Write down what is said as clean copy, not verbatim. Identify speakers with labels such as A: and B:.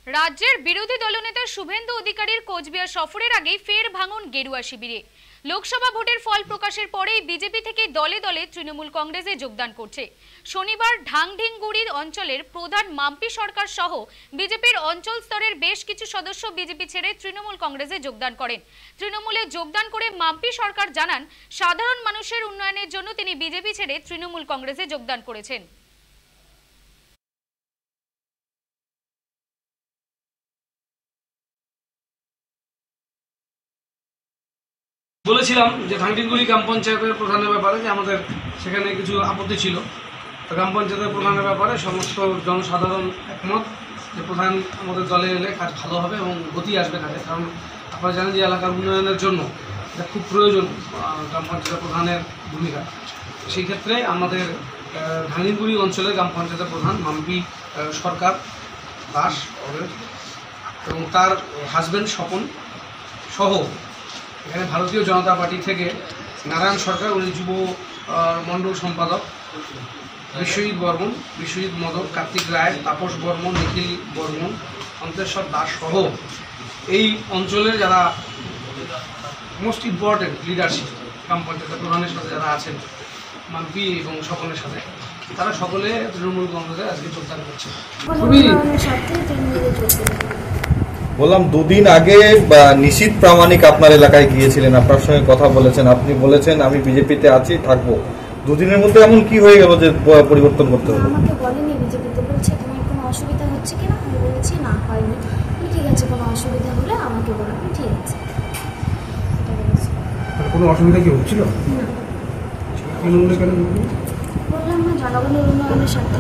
A: রাজ্যের বিরোধী দলনেতা শুভেন্দু অধিকারীর কোচবিহার সফরের আগে ফের ভাঙন গেরুয়া শিবিরে। লোকসভা ভোটের ফল প্রকাশের পরেই বিজেপি থেকে দলে দলে তৃণমূল কংগ্রেসে যোগদান করছে। শনিবার ঢাংঢিংগুড়ি অঞ্চলের প্রধান মাম্পি সরকার সহ বিজেপির অঞ্চল স্তরের বেশ কিছু সদস্য বিজেপি ছেড়ে তৃণমূল কংগ্রেসে যোগদান করেন। তৃণমূলে যোগদান করে মাম্পি সরকার জানান, সাধারণ মানুষের উন্নয়নের জন্য তিনি বিজেপি ছেড়ে তৃণমূল কংগ্রেসে যোগদান করেছেন।
B: বলেছিলাম যে ঢাংঢিংগুড়ি গ্রাম পঞ্চায়েতের প্রধানের ব্যাপারে যে আমাদের সেখানে কিছু আপত্তি ছিল। গ্রাম পঞ্চায়েতের প্রধানের ব্যাপারে সমস্ত জনসাধারণ একমত যে প্রধান আমাদের দলে এলে কাজ ভালো হবে এবং গতি আসবে কাজে। কারণ আপনারা জানেন যে এলাকার উন্নয়নের জন্য এটা খুব প্রয়োজন গ্রাম পঞ্চায়েতের প্রধানের ভূমিকা। সেই ক্ষেত্রে আমাদের ঢাংঢিংগুড়ি অঞ্চলের গ্রাম পঞ্চায়েতের প্রধান মাম্পি সরকার দাস এবং তার হাজব্যান্ড স্বপন সহ এখানে ভারতীয় জনতা পার্টি থেকে নারায়ণ সরকার, উনি যুব মণ্ডল সম্পাদক, বিশ্বজিৎ বর্মন, বিশ্বজিৎ মদক, কার্তিক রায়, তাপস বর্মন, নিখিল বর্মন, অন্তেশ্বর দাস সহ এই অঞ্চলের যারা মোস্ট ইম্পর্টেন্ট লিডারশিপ গ্রাম পঞ্চায়েতের প্রধানের সাথে যারা আছেন মাম্পি এবং সকলের সাথে, তারা সকলে তৃণমূল কংগ্রেসে আজকে যোগদান করছে।
C: বললাম, দুদিন আগে নিশীথ প্রামাণিক আপনার এলাকায় গিয়েছিলেন, আপনার সঙ্গে কথা বলেছেন, আপনি বলেছেন আমি বিজেপিতে আছি, থাকবো। দুদিনের মধ্যে এমন কি হয়ে গেল যে পরিবর্তন করতে হলো?
D: আমাকে বলেনি বিজেপিতে, বলছে তোমার কোনো অসুবিধা হচ্ছে কিনা। আমি বলেছি না, হয়নি। ঠিক আছে, কোনো অসুবিধা হলে আমাকে বলবেন। ঠিক আছে,
B: কোনো অসুবিধা কি হচ্ছিল?
D: বললাম না, জনগণের উন্নয়নের স্বার্থে